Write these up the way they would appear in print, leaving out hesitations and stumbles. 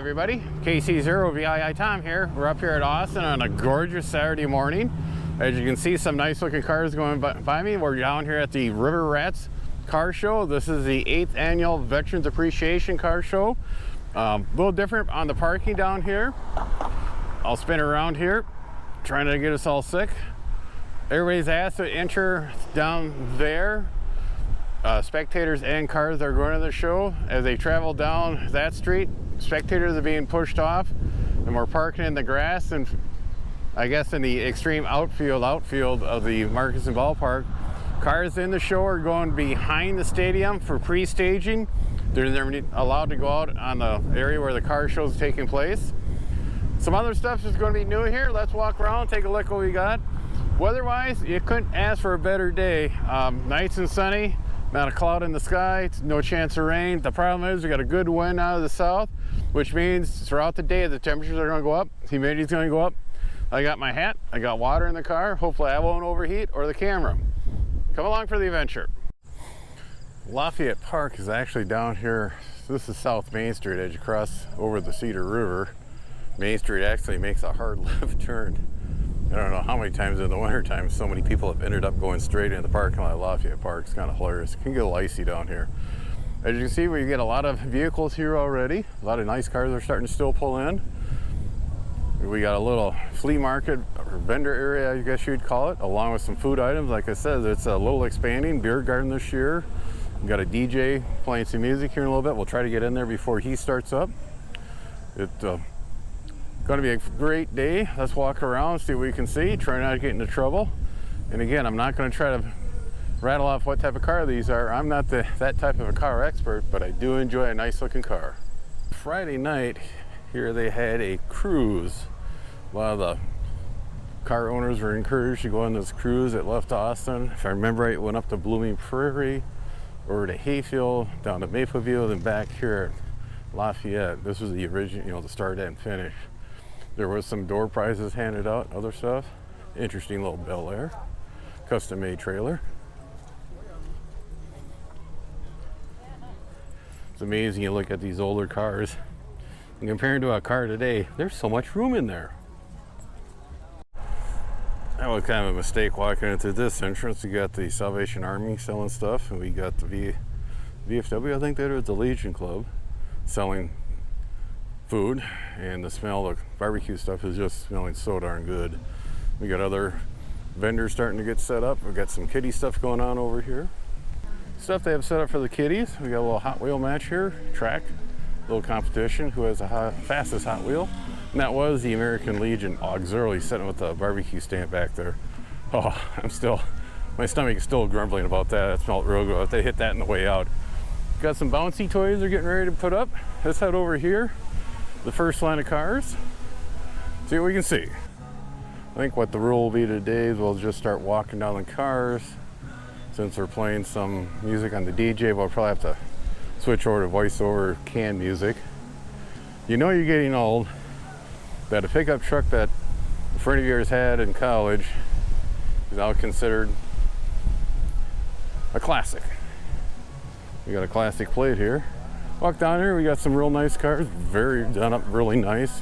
everybody, KC0VII Tom here. We're up here at Austin on a gorgeous Saturday morning. As you can see, some nice looking cars going by me. We're down here at the River Rats Car Show. This is the 8th annual Veterans Appreciation Car Show. A little different on the parking down here. I'll spin around here, trying to get us all sick. Everybody's asked to enter down there. Spectators and cars that are going to the show. As they travel down that street, spectators are being pushed off, and we're parking in the grass, and I guess in the extreme outfield of the Marcusson Ballpark. Cars in the show are going behind the stadium for pre-staging. They're never allowed to go out on the area where the car show is taking place. Some other stuff is going to be new here. Let's walk around, take a look at what we got. Weather-wise, you couldn't ask for a better day. Nice and sunny. Not a cloud in the sky, no chance of rain. The problem is we got a good wind out of the south, which means throughout the day the temperatures are going to go up, humidity is going to go up. I got my hat, I got water in the car. Hopefully I won't overheat or the camera. Come along for the adventure. Lafayette Park is actually down here. This is South Main Street as you cross over the Cedar River. Main Street actually makes a hard left turn. I don't know how many times in the winter time so many people have ended up going straight into the parking lot of Lafayette Park. It's kind of hilarious. It can get a little icy down here. As you can see, we get a lot of vehicles here already. A lot of nice cars are starting to still pull in. We got a little flea market or vendor area, I guess you'd call it, along with some food items. Like I said, it's a little expanding. Beer garden this year. We got a DJ playing some music here in a little bit. We'll try to get in there before he starts up. It's going to be a great day. Let's walk around, see what we can see. Try not to get into trouble. And again, I'm not going to try to rattle off what type of car these are. I'm not that type of a car expert, but I do enjoy a nice looking car. Friday night, here they had a cruise. A lot of the car owners were encouraged to go on this cruise. It left Austin. If I remember right, it went up to Blooming Prairie, over to Hayfield, down to Mapleview, then back here at Lafayette. This was the original, the start and finish. There was some door prizes handed out, other stuff. Interesting little Bel Air, custom made trailer. It's amazing you look at these older cars and compared to a car today, there's so much room in there. That was kind of a mistake walking into this entrance. You got the Salvation Army selling stuff, and we got the VFW, I think that was the Legion Club, selling food, and the smell of barbecue stuff is just smelling so darn good. We got other vendors starting to get set up. We got some kiddie stuff going on over here. Stuff they have set up for the kiddies. We got a little Hot Wheel match here, track, little competition, who has the fastest Hot Wheel. And that was the American Legion Auxiliary sitting with the barbecue stand back there. Oh, my stomach is still grumbling about that. It smelled real good. They hit that on the way out. Got some bouncy toys they're getting ready to put up. Let's head over here. The first line of cars. See what we can see. I think what the rule will be today is we'll just start walking down the cars. Since we're playing some music on the DJ, we'll probably have to switch over to voiceover canned music. You know you're getting old. That a pickup truck that a friend of yours had in college is now considered a classic. We got a classic plate here. Walk down here, we got some real nice cars, very done up really nice.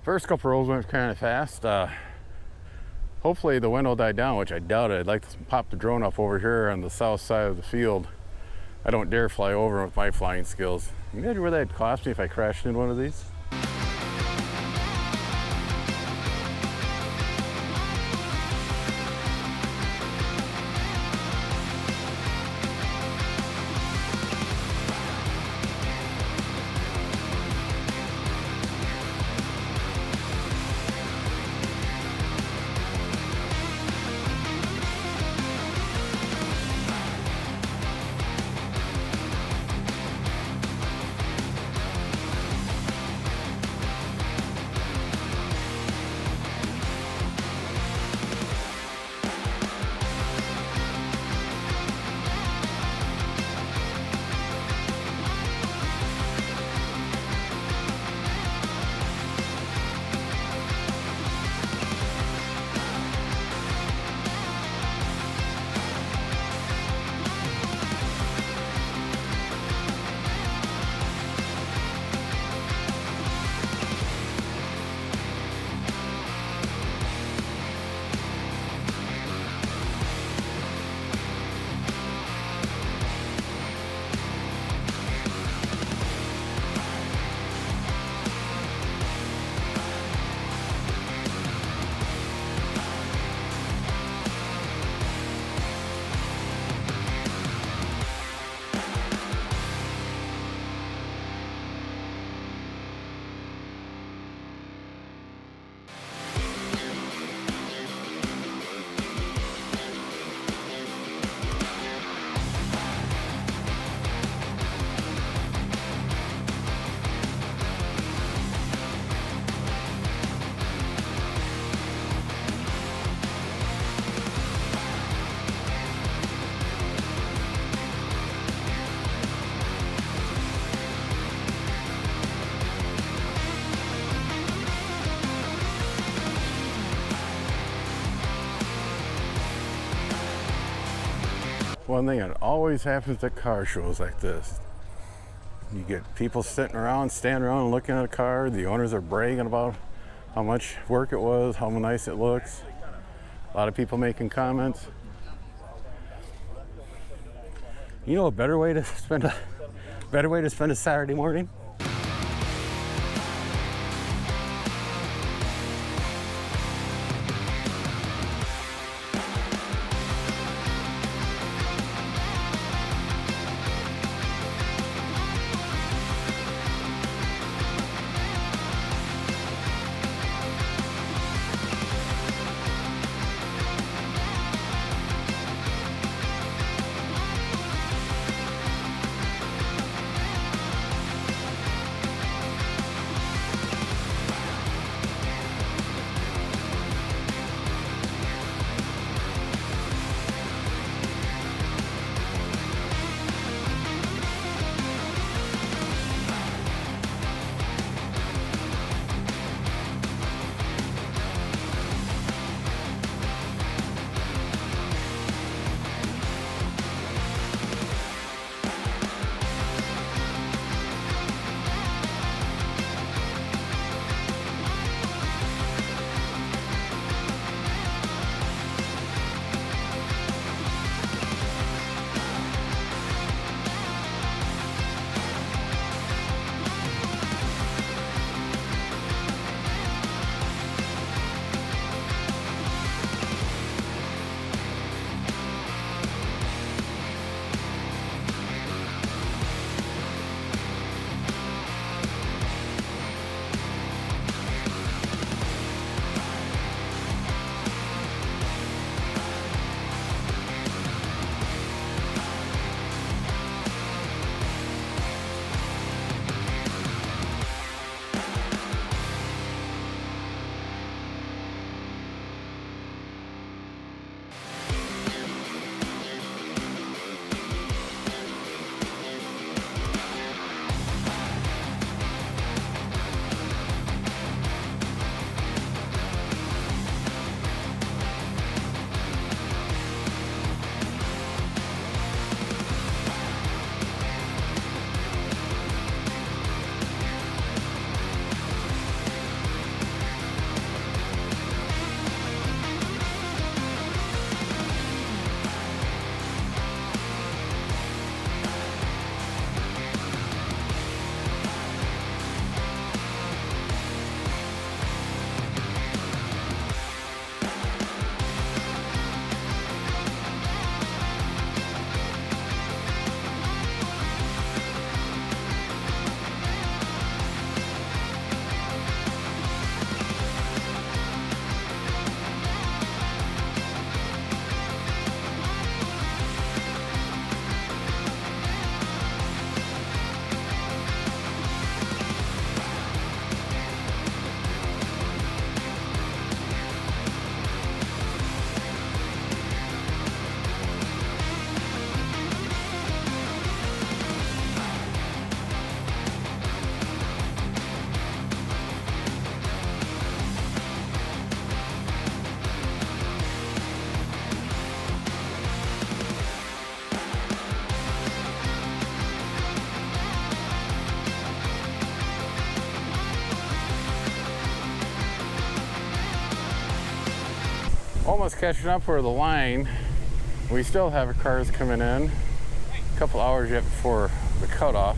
First couple rolls went kind of fast. Hopefully the wind will die down, which I doubt it. I'd like to pop the drone up over here on the south side of the field. I don't dare fly over with my flying skills. Imagine what that'd cost me if I crashed into one of these. One thing that always happens at car shows like this, you get people sitting around, standing around and looking at a car. The owners are bragging about how much work it was, how nice it looks. A lot of people making comments. You know a better way to spend a Saturday morning? almost catching up for the line. We still have cars coming in. A couple hours yet before the cutoff.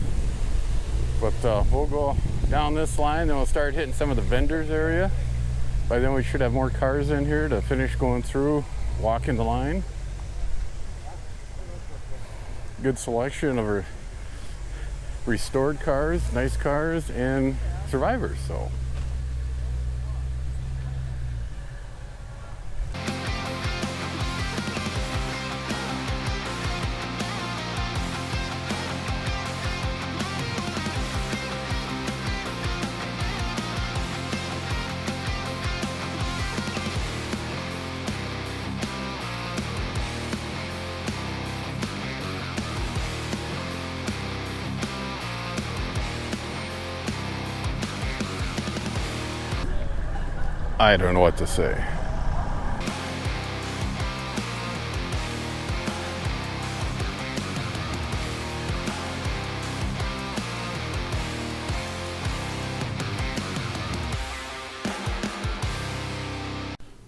But we'll go down this line, then we'll start hitting some of the vendors area. By then we should have more cars in here to finish going through, walking the line. Good selection of restored cars, nice cars, and survivors. So. I don't know what to say.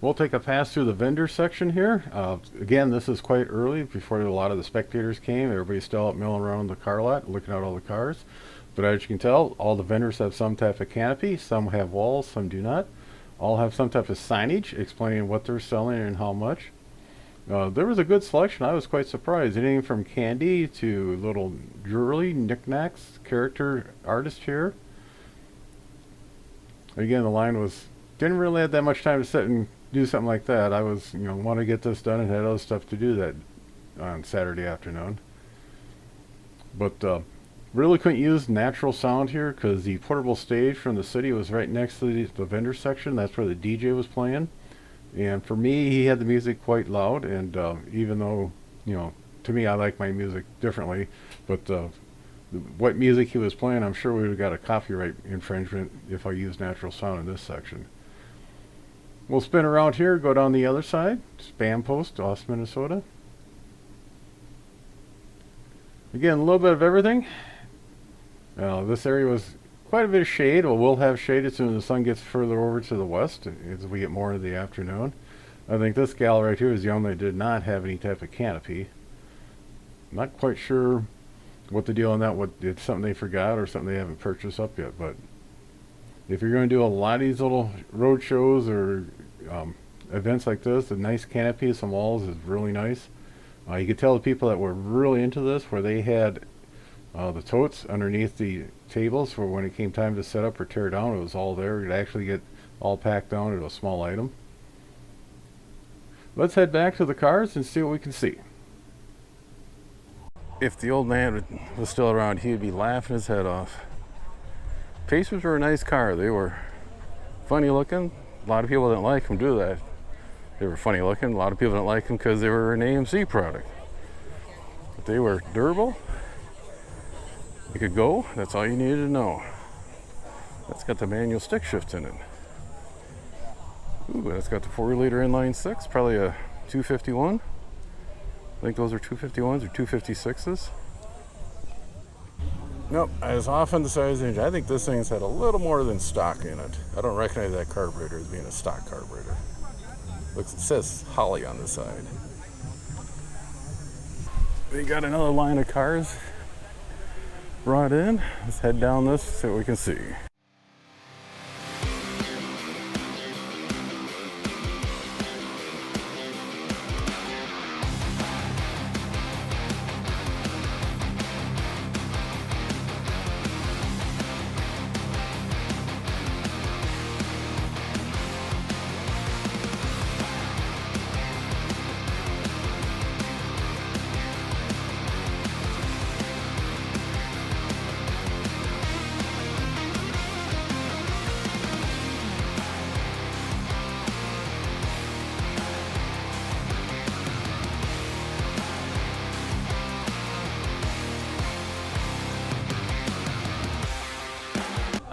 We'll take a pass through the vendor section here. Again, this is quite early before a lot of the spectators came. Everybody's still out milling around the car lot, looking at all the cars. But as you can tell, all the vendors have some type of canopy. Some have walls, some do not. All have some type of signage explaining what they're selling and how much. There was a good selection. I was quite surprised. Anything from candy to little jewelry, knickknacks, character artist here. Again, the line didn't really have that much time to sit and do something like that. I was, want to get this done and had other stuff to do that on Saturday afternoon. But really couldn't use natural sound here because the portable stage from the city was right next to the vendor section. That's where the DJ was playing. And for me, he had the music quite loud. And even though, to me, I like my music differently. But what music he was playing, I'm sure we would have got a copyright infringement if I used natural sound in this section. We'll spin around here, go down the other side. Spam Post, Austin, Minnesota. Again, a little bit of everything. This area was quite a bit of shade. Well, we'll have shade as soon as the sun gets further over to the west as we get more into the afternoon. I think this gal right here is the only that did not have any type of canopy. I'm not quite sure what the deal on that, it's something they forgot or something they haven't purchased up yet. But if you're going to do a lot of these little road shows or events like this, a nice canopy, some walls is really nice. You could tell the people that were really into this where they had the totes underneath the tables for when it came time to set up or tear down. It was all there. You'd actually get all packed down into a small item. Let's head back to the cars and see what we can see. If the old man was still around, he'd be laughing his head off. Pacers were a nice car. They were funny looking. A lot of people didn't like them do that. They were funny looking. A lot of people didn't like them because they were an AMC product. But they were durable. It could go. That's all you needed to know. That's got the manual stick shift in it. Ooh, that's got the 4-liter inline 6, probably a 251. I think those are 251s or 256s. Nope, I was off on the size range. I think this thing's had a little more than stock in it. I don't recognize that carburetor as being a stock carburetor. Looks, it says Holly on the side. We got another line of cars brought in. Let's head down this, see what we can see.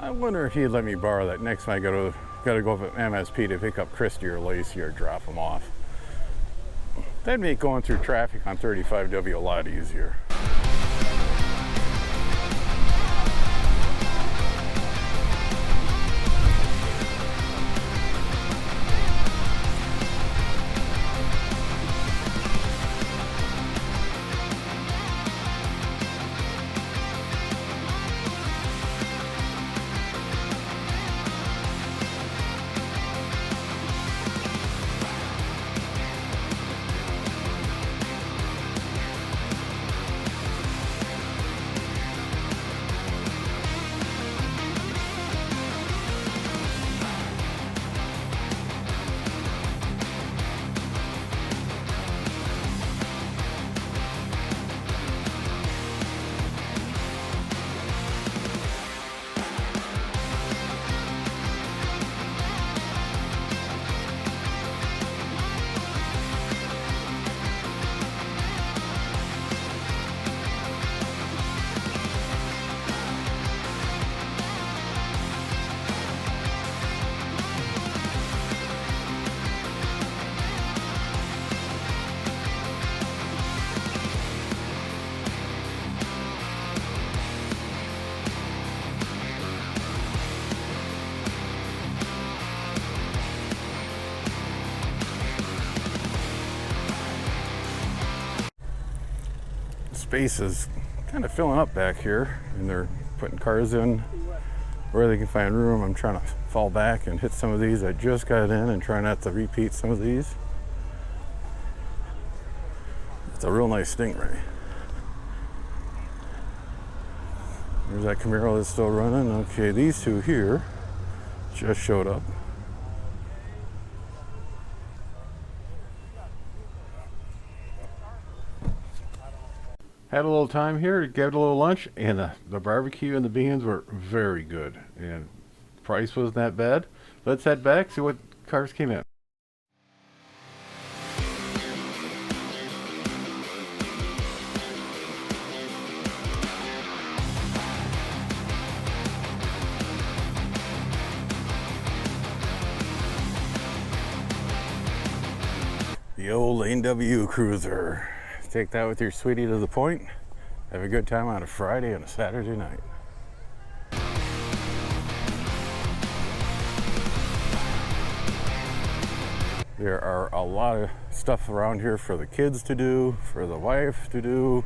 I wonder if he'd let me borrow that next time I gotta go up at MSP to pick up Christy or Lacey or drop them off. That'd make going through traffic on 35W a lot easier. space is kind of filling up back here, and they're putting cars in where they can find room. I'm trying to fall back and hit some of these I just got in and try not to repeat some of these. It's a real nice Stingray. There's that Camaro that's still running. Okay, these two here just showed up. Had a little time here, gave it a little lunch, and the barbecue and the beans were very good. And price wasn't that bad. Let's head back, see what cars came in. The old NW Cruiser. Take that with your sweetie to the point. Have a good time on a Friday and a Saturday night. There are a lot of stuff around here for the kids to do, for the wife to do.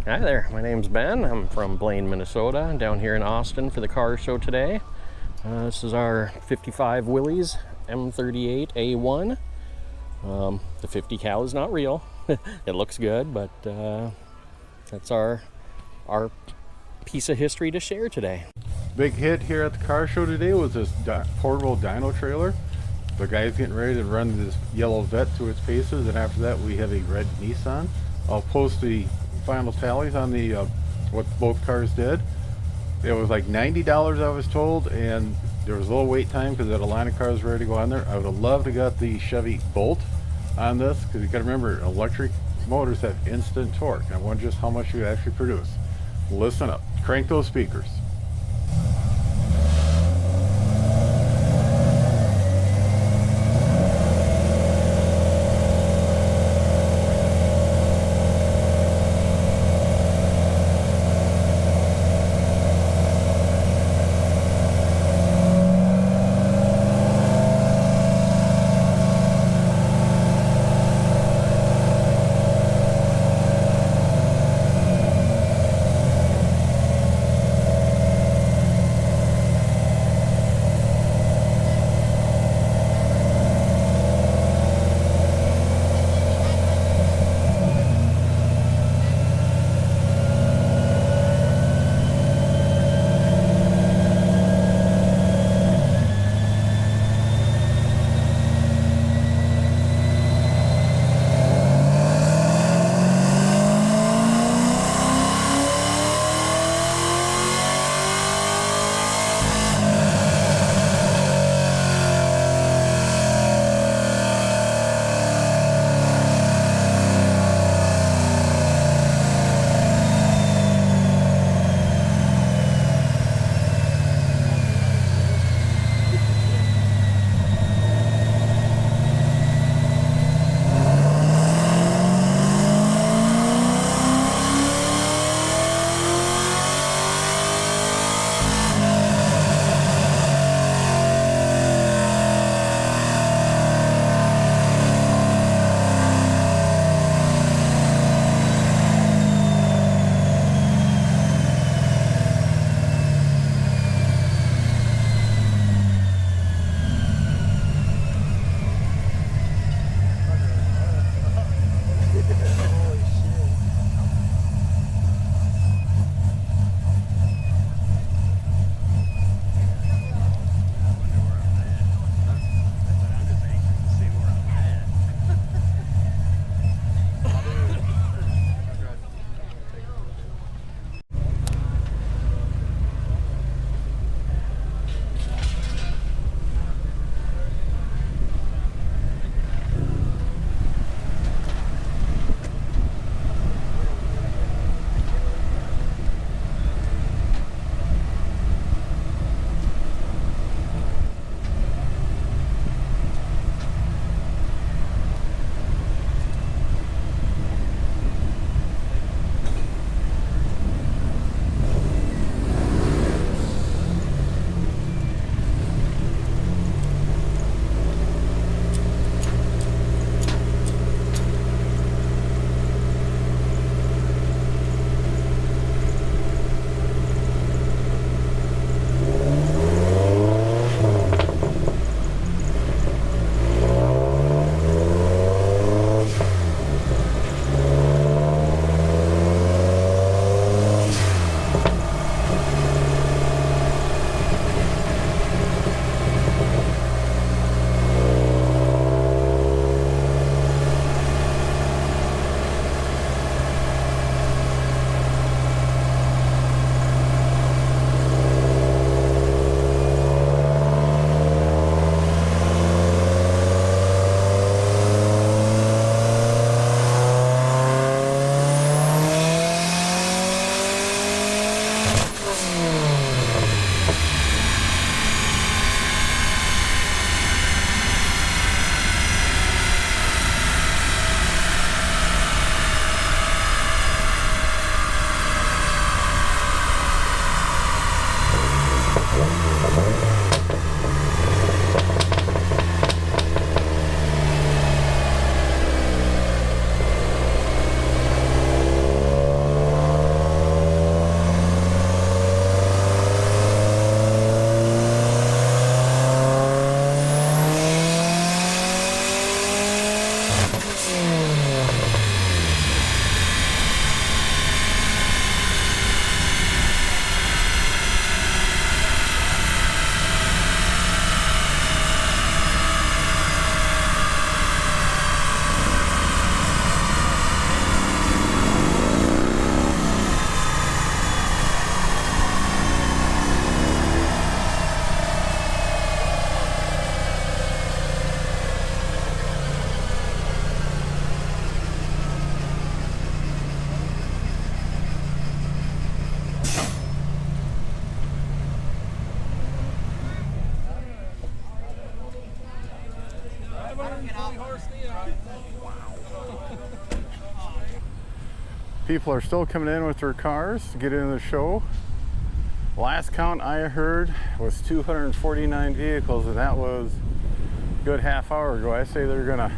Hi there, my name's Ben. I'm from Blaine, Minnesota. I'm down here in Austin for the car show today. This is our 55 Willys M38 A1. The 50 cal is not real. It looks good, but that's our piece of history to share today. Big hit here at the car show today was this portable Dino trailer. The guy's getting ready to run this yellow Vet to its paces, and after that we have a red Nissan. I'll post the final tallies on the what both cars did. It was like $90 I was told, and there was a little wait time because that a line of cars ready to go on there. I would have loved to got the Chevy Bolt on this, because you got to remember, electric motors have instant torque. I wonder just how much you actually produce. Listen up, crank those speakers. People are still coming in with their cars to get into the show. Last count I heard was 249 vehicles, and that was a good half hour ago. I say they're gonna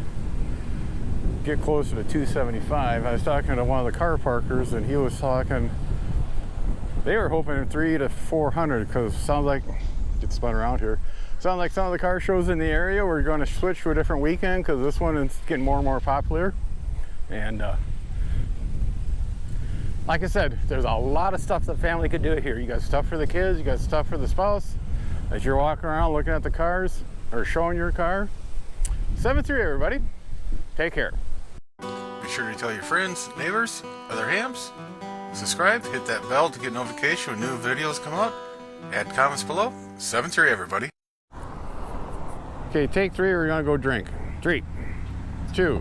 get closer to 275. I was talking to one of the car parkers, and he was talking, they were hoping 300 to 400, because it sounds like, get spun around here, sounds like some of the car shows in the area we're going to switch to a different weekend, because this one is getting more and more popular. And like I said, there's a lot of stuff the family could do here. You got stuff for the kids, you got stuff for the spouse. As you're walking around looking at the cars or showing your car. 7-3 everybody. Take care. Be sure to tell your friends, neighbors, other hams. Subscribe, hit that bell to get notification when new videos come out. Add comments below. 7-3 everybody. Okay, take 3, we're gonna go drink. 3, 2,